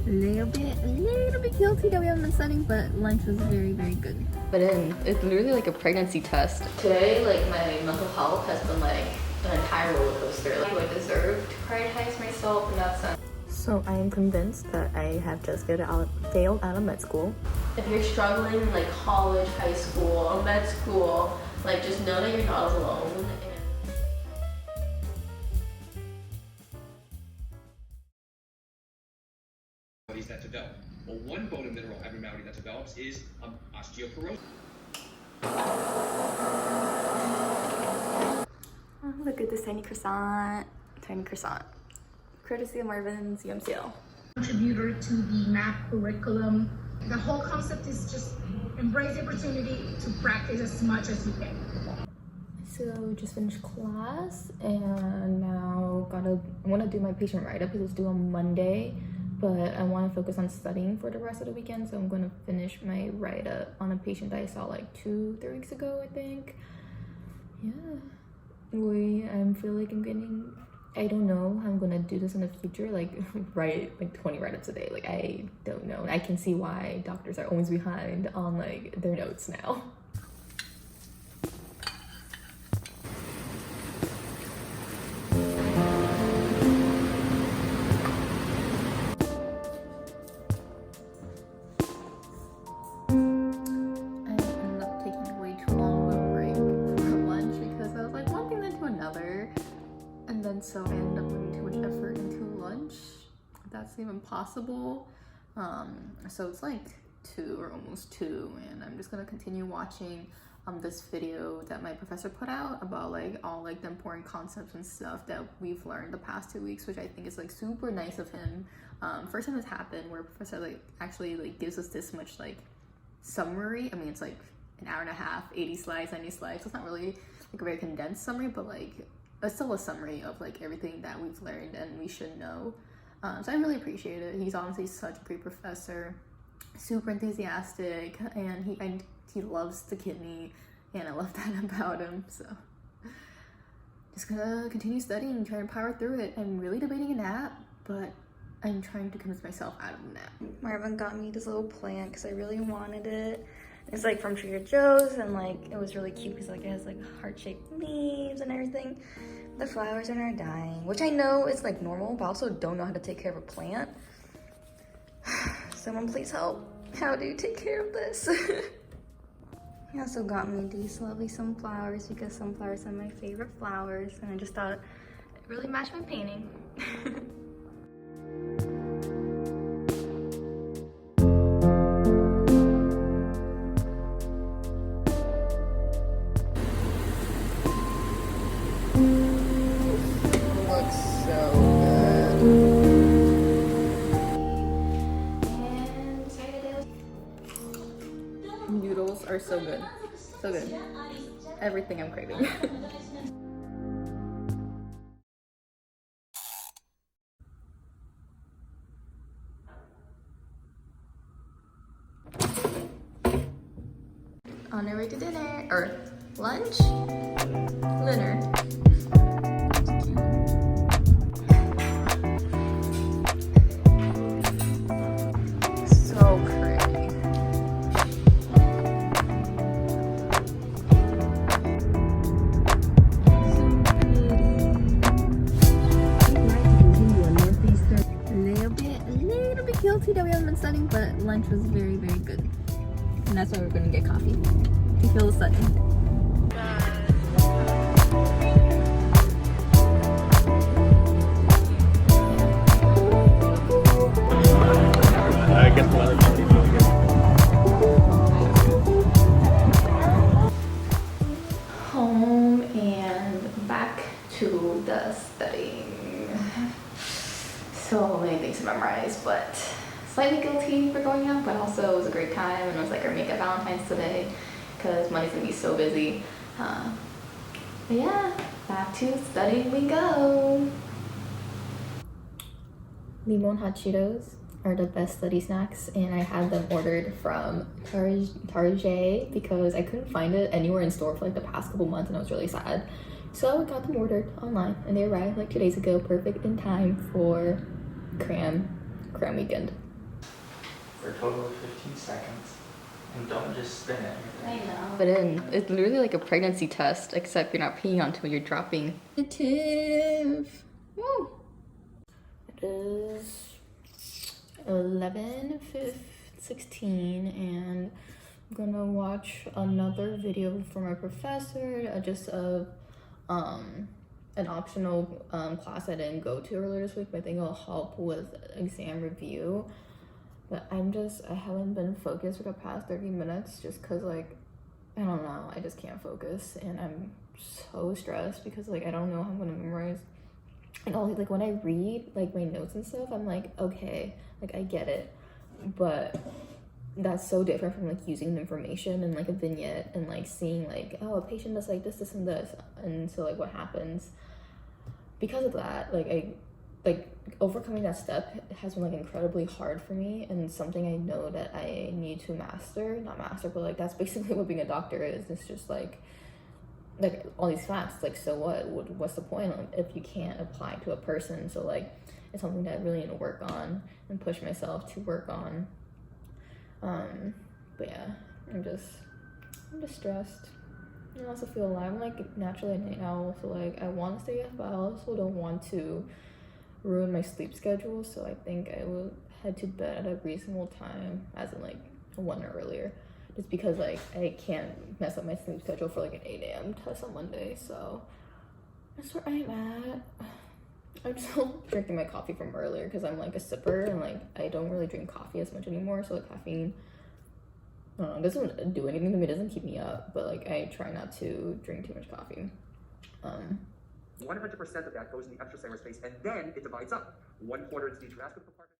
A little bit guilty that we haven't been studying, but lunch was very, very good. But then it's literally like a pregnancy test. Today, like my mental health has been like an entire roller coaster. Like, I deserve to prioritize myself in that sense. So I am convinced that I have just failed out of med school. If you're struggling in like college, high school, or med school, like just know that you're not alone. That develop. Well, one bone mineral abnormality that develops is osteoporosis. Oh, look at this tiny croissant. Tiny croissant. Courtesy of Marvin's UMCL. Contributor to the math curriculum. The whole concept is just embrace the opportunity to practice as much as you can. So just finished class and now I want to do my patient write-up because it's due on Monday. But I want to focus on studying for the rest of the weekend, so I'm going to finish my write-up on a patient that I saw like 2-3 weeks ago, I think. Yeah. I feel like I don't know how I'm going to do this in the future, like write like 20 write-ups a day. Like, I don't know. And I can see why doctors are always behind on like their notes now. So I ended up putting too much effort into lunch. That's even possible. So it's like 2 or almost 2, and I'm just gonna continue watching this video that my professor put out about like all like the important concepts and stuff that we've learned the past 2 weeks, which I think is like super nice of him. First time this happened where a professor like actually like gives us this much like summary. I mean, it's like an hour and a half, 80 slides, 90 slides. So it's not really like a very condensed summary, but like it's still a summary of like everything that we've learned and we should know. So I really appreciate it. He's honestly such a great professor, super enthusiastic, and he loves the kidney, and I love that about him. So just gonna continue studying, trying to power through it. I'm really debating a nap, but I'm trying to convince myself out of a nap. Marvin got me this little plant because I really wanted it. It's like from Trader Joe's, and like it was really cute because like it has like heart-shaped leaves and everything. The flowers are dying, which I know is like normal, but I also don't know how to take care of a plant. Someone please help. How do you take care of this? He also got me these lovely sunflowers because sunflowers are my favorite flowers, and I just thought it really matched my painting. Noodles are so good. So good. Everything I'm craving. On our way to dinner, or lunch? Dinner. So pretty. A little bit guilty that we haven't been studying, but lunch was very, very good. And that's why we're gonna get coffee to feel the studying. I guess the weather quality is really good. Home and back to the studying. So many things to memorize, but slightly guilty for going out, but also it was a great time, and it was like our makeup Valentine's today because Monday's gonna be so busy. But yeah, back to studying we go. Limon hot Cheetos are the best study snacks, and I had them ordered from Target because I couldn't find it anywhere in store for like the past couple months, and I was really sad. So I got them ordered online, and they arrived like 2 days ago, perfect in time for cram weekend. for a total of 15 seconds. And don't just spin it. I know. But it's literally like a pregnancy test, except you're not peeing until you're dropping. Negative. Woo. It is 11:16 and I'm gonna watch another video from my professor, just of an optional class I didn't go to earlier this week, but I think it'll help with exam review. But I haven't been focused for the past 30 minutes just because, like, I don't know, I just can't focus, and I'm so stressed because, like, I don't know how I'm gonna memorize. And all, like, when I read, like, my notes and stuff, I'm like, okay, like, I get it, but that's so different from, like, using the information and, like, a vignette and, like, seeing, like, oh, a patient does, like, this, and this, and so, like, what happens because of that, like, overcoming that step has been, like, incredibly hard for me, and something I know that I need to master, not master, but, like, that's basically what being a doctor is. It's just, like all these facts, like, so what's the point if you can't apply to a person? So, like, it's something that I really need to work on and push myself to work on. But yeah, I'm just stressed. I also feel alive. I'm, like, naturally a night owl, so, like, I want to stay up, but I also don't want to ruin my sleep schedule, so I think I will head to bed at a reasonable time, as in, like, 1 hour earlier, just because, like, I can't mess up my sleep schedule for, like, an 8 a.m. test on Monday. So that's where I'm at. I'm still drinking my coffee from earlier because I'm, like, a sipper, and, like, I don't really drink coffee as much anymore, so, like, caffeine, I don't know, it doesn't do anything to me, it doesn't keep me up, but, like, I try not to drink too much coffee. 100% of that goes in the extracellular space, and then it divides up. 1/4 is the intravascular compartment.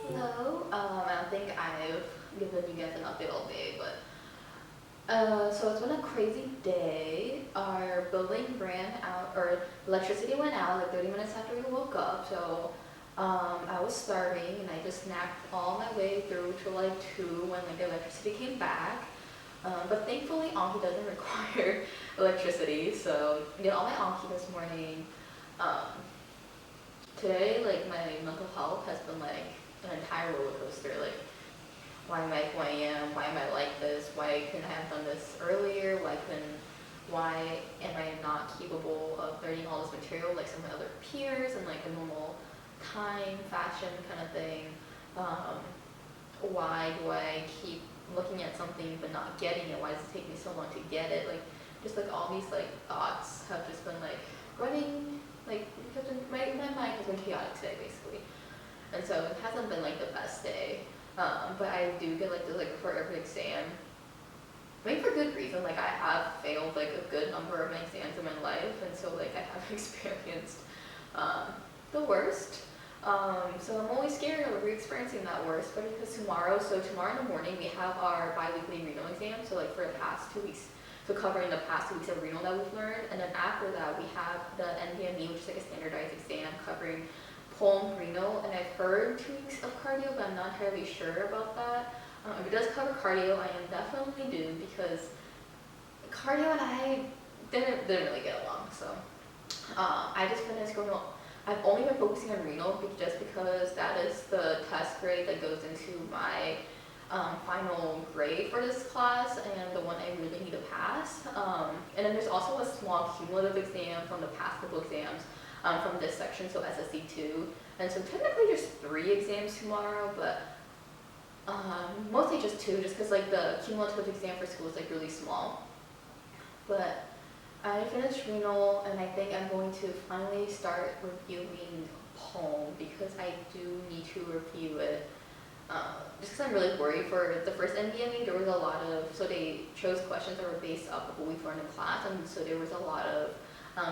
Hello. I don't think I've given you guys an update all day, but so it's been a crazy day. Our building ran out, or electricity went out like 30 minutes after we woke up. So I was starving, and I just snacked all my way through to like 2 when, like, the electricity came back. But thankfully, Anki doesn't require electricity, so I did all my Anki this morning. Today, like, my mental health has been, like, an entire roller coaster. Like, why am I who I am? Why am I like this? Why couldn't I have done this earlier? Why am I not capable of learning all this material like some of my other peers in, like, a normal time, fashion kind of thing? Why do I keep looking at something but not getting it? Why does it take me so long to get it? Like, just, like, all these, like, thoughts have just been, like, running, like, my mind has been chaotic today, basically. And so it hasn't been, like, the best day. But I do get, like, for every exam, I mean, for good reason. Like, I have failed, like, a good number of my exams in my life, and so, like, I have experienced the worst. So I'm always scared of re-experiencing that worst, but because tomorrow in the morning we have our bi-weekly renal exam, so, like, for the past 2 weeks, so covering the past 2 weeks of renal that we've learned, and then after that we have the NDME, which is, like, a standardized exam covering pulm, renal, and I've heard 2 weeks of cardio, but I'm not entirely sure about that. If it does cover cardio, I am definitely due, because cardio and I didn't really get along. So I just finished renal. I've only been focusing on renal just because that is the test grade that goes into my final grade for this class, and the one I really need to pass. And then there's also a small cumulative exam from the past couple exams from this section, so SSC2. And so technically there's 3 exams tomorrow, but mostly just 2, just because, like, the cumulative exam for school is, like, really small. But I finished renal, and I think I'm going to finally start reviewing pulm, because I do need to review it. Just because I'm really worried. For the first NDME, there was a lot of, so they chose questions that were based off of what we've learned in class, and so there was a lot of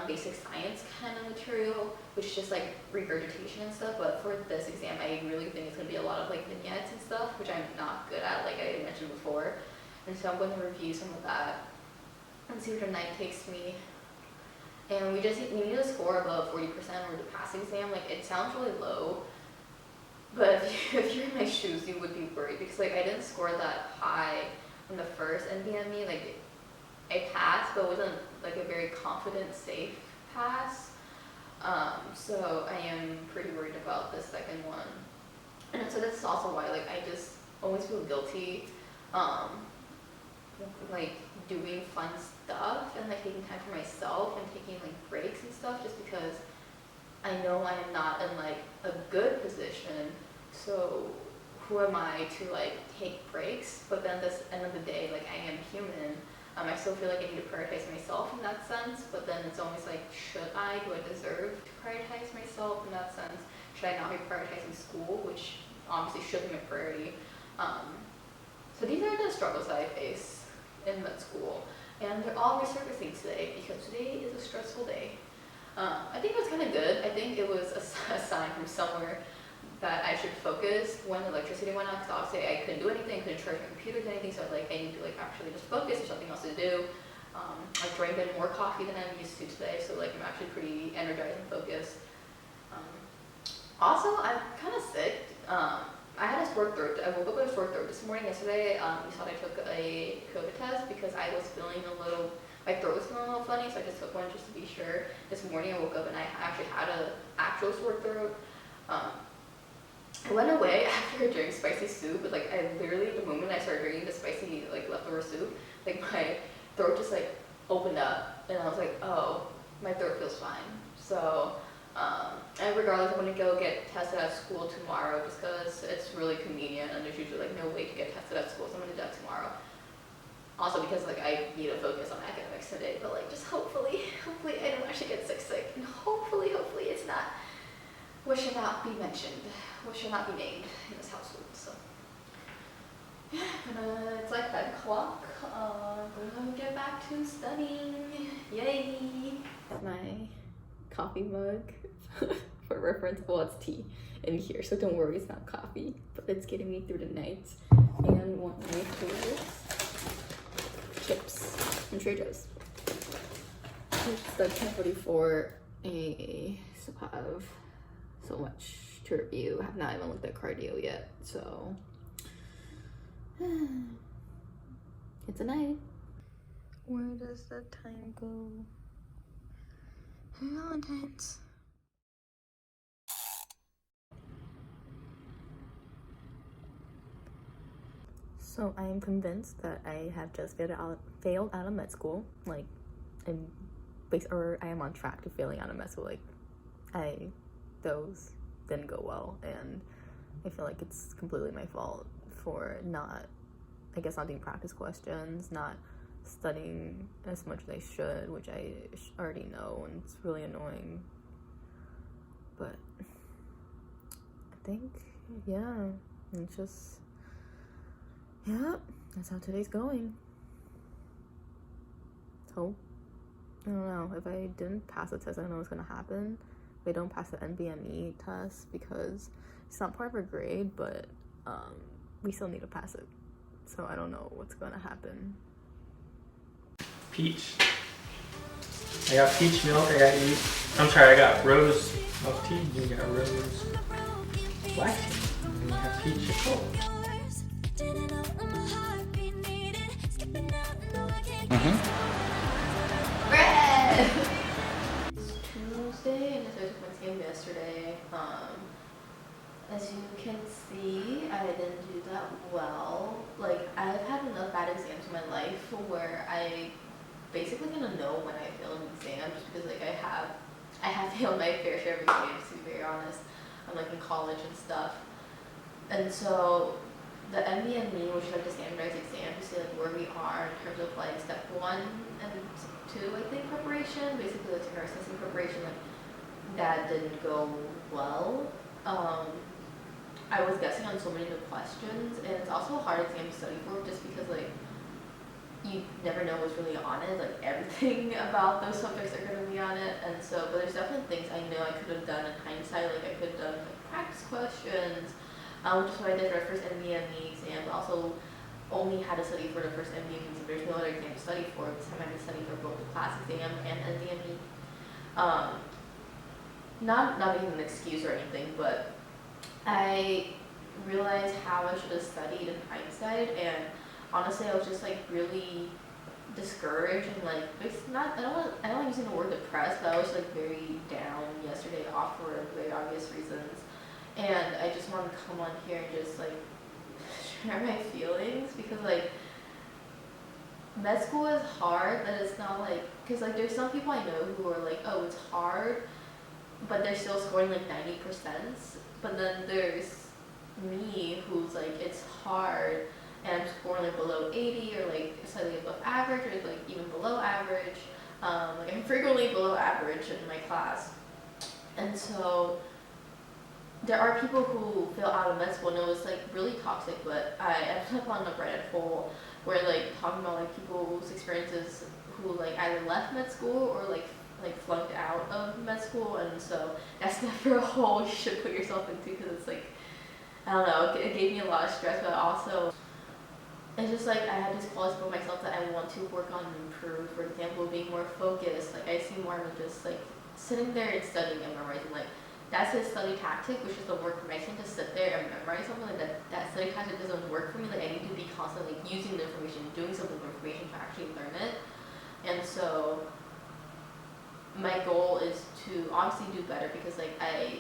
basic science kind of material, which is just, like, regurgitation and stuff. But for this exam, I really think it's going to be a lot of, like, vignettes and stuff, which I'm not good at, like I mentioned before. And so I'm going to review some of that and see where the night takes me. And we need to score above 40% or to pass the exam. Like, it sounds really low, but if if you're in my shoes, you would be worried because like I didn't score that high in the first NBME. Like I passed, but it wasn't like a very confident, safe pass. So I am pretty worried about the second one. And so that's also why like I just always feel guilty, like doing fun stuff and like taking time for myself and taking like breaks and stuff just because I know I am not in like a good position. So who am I to like take breaks? But then this end of the day, like I am human. I still feel like I need to prioritize myself in that sense, but then it's always like, should I? Do I deserve to prioritize myself in that sense? Should I not be prioritizing school, which obviously should be my priority? So these are the struggles that I face in med school, and they're all resurfacing today because today is a stressful day. I think it was kind of good. I think it was a sign from somewhere that I should focus when the electricity went out, because obviously I couldn't do anything, couldn't charge my computers or anything, so like I need to like actually just focus or something else to do. I drank more coffee than I'm used to today, so like I'm actually pretty energized and focused. Also, I'm kind of sick. I had a sore throat. I woke up with a sore throat this morning. Yesterday, we thought I took a COVID test because I was feeling a little, my throat was feeling a little funny, so I just took one just to be sure. This morning I woke up and I actually had an actual sore throat. I went away after I drank spicy soup, but like I literally, the moment I started drinking the spicy like leftover soup, like my throat just like opened up, and I was like, oh, my throat feels fine. So, and regardless, I'm gonna go get tested at school tomorrow, just because it's really convenient, and there's usually like no way to get tested at school, so I'm gonna do that tomorrow. Also because like I need to focus on academics today, but like just hopefully I don't actually get sick, and hopefully it's not what should not be mentioned, what should not be named in this household. So yeah, it's like 5 o'clock. I'm gonna get back to studying. Yay! My coffee mug for reference. Well, it's tea in here, so don't worry, it's not coffee, but it's getting me through the night. And one of my favorites, chips from Trader Joe's. It's the 10:44 I still have so much to review. I have not even looked at cardio yet, so it's a night. Where does the time go? Valentine's. So I am convinced that I have just failed out of med school. Like, or I am on track to failing out of med school. Like, those didn't go well, and I feel like it's completely my fault for not doing practice questions, not studying as much as I should, which I already know, and it's really annoying. But I think, yeah, it's just, yeah, that's how today's going. So, I don't know, if I didn't pass the test, I don't know what's gonna happen. If I don't pass the NBME test, because it's not part of our grade, but we still need to pass it. So I don't know what's gonna happen. Peach. I got peach milk, I got rose milk tea, you got rose black tea, and you have peach Coke. Bread! It's Tuesday, and I took my game yesterday. As you can see, I didn't do that well. Like, I've had enough bad exams in my life where I basically gonna know when I fail an exam, just because like I have failed my fair share of exams, to be very honest. I'm like in college and stuff. And so the NBME, which is like the standardized exam, to see like where we are in terms of like step 1 and 2, I think, preparation, basically the nurse nursing preparation, like that didn't go well. I was guessing on so many of the questions, and it's also a hard exam to study for, just because like you never know what's really on it. Like everything about those subjects are going to be on it, and so, but there's definitely things I know I could have done in hindsight. Like I could have done like practice questions, which is what I did for the first NBME exam, but also only had to study for the first NBME exam. There's no other exam to study for. This time I had to study for both the class exam and NBME. Not making an excuse or anything, but I realize how I should have studied in hindsight, and honestly I was just like really discouraged and like it's not I don't like using the word depressed, but I was like very down yesterday off for very obvious reasons, and I just wanted to come on here and just like share my feelings, because like med school is hard, but it's not like, because like there's some people I know who are like, oh, it's hard, but they're still scoring like 90%, but then there's me who's like, it's hard and I'm scoring like below 80 or like slightly above average or like even below average. Like I'm frequently below average in my class. And so there are people who fail out of med school, and it was like really toxic, but I ended up on a Reddit hole where like talking about like people's experiences who like either left med school or like flunked out of med school, and so that's never a hole you should put yourself into, because it's like, I don't know, it gave me a lot of stress, but also it's just like I had these qualities about myself that I want to work on and improve. For example, being more focused. Like I see more than just like sitting there and studying and memorizing. Like that's a study tactic, which doesn't work for me. I can't just sit there and memorize something. Like that study tactic doesn't work for me. Like I need to be constantly using the information, doing something with information to actually learn it. And so my goal is to obviously do better, because like I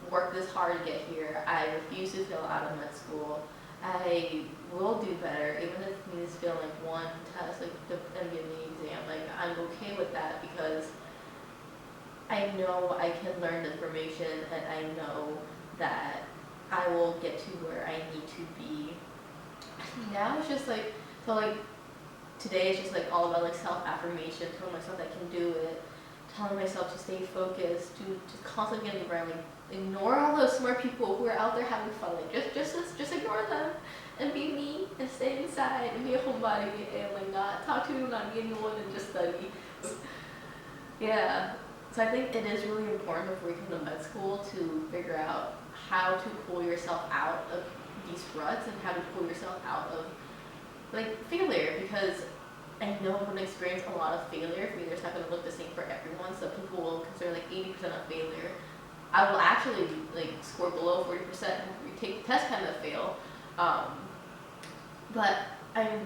worked this hard to get here. I refuse to fail out of med school. I will do better, even if it means failing like one test, like the MBA exam. Like I'm okay with that, because I know I can learn the information, and I know that I will get to where I need to be. Now it's just like, so like today it's just like all about like self-affirmation, telling myself I can do it, telling myself to stay focused, to constantly get around, like ignore all those smart people who are out there having fun. Like just ignore them and be me and stay inside and be a homebody and like not talk to people, not be anyone, and just study. Yeah. So I think it is really important before you come to med school to figure out how to pull yourself out of these ruts and how to pull yourself out of like failure, because I know I'm going to experience a lot of failure. For me, it's not going to look the same for everyone. Some people will consider like 80% of failure. I will actually like score below 40% and retake the test, kind of fail. But I'm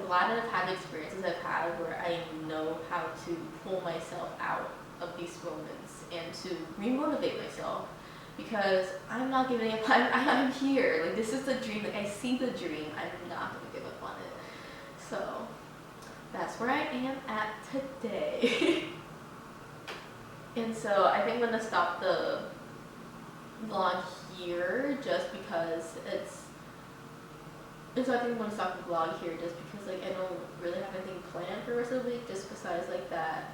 glad that I've had the experiences I've had where I know how to pull myself out of these moments and to remotivate myself, because I'm not giving up. I'm here. Like this is the dream. Like I see the dream. I'm not going to give up on it. So that's where I am at today. And so I think I'm going to stop the vlog here just because and so I think I'm going to stop the vlog here just because like I don't really have anything planned for the rest of the week, just besides like that.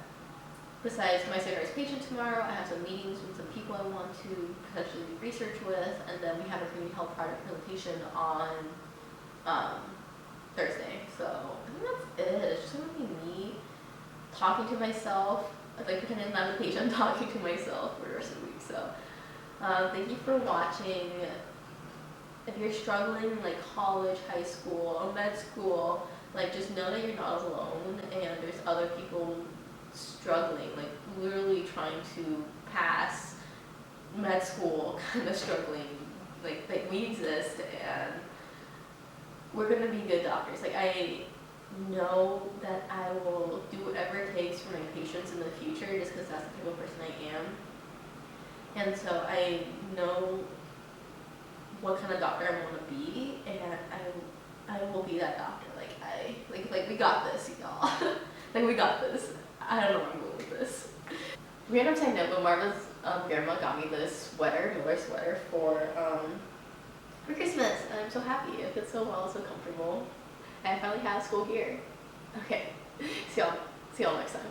Besides my sunrise patient tomorrow, I have some meetings with some people I want to potentially do research with, and then we have a community health project presentation on Thursday. So I think that's it. It's just going to be me talking to myself, like pretending I'm a patient, talking to myself for the rest of the week. So thank you for watching. If you're struggling in like college, high school, or med school, like just know that you're not alone, and there's other people struggling, like literally trying to pass med school, kind of struggling. Like we exist, and we're gonna be good doctors. Like I know that I will do whatever it takes for my patients in the future, just because that's the type of person I am. And so I know what kind of doctor I want to be, and I will be that doctor. Like we got this, y'all. Like we got this. I don't know where I'm going with this. Random side note, but Marva's grandma got me this sweater, Miller sweater for Christmas, and I'm so happy. It fits so well, it's so comfortable. And I finally have school here. Okay, see y'all next time.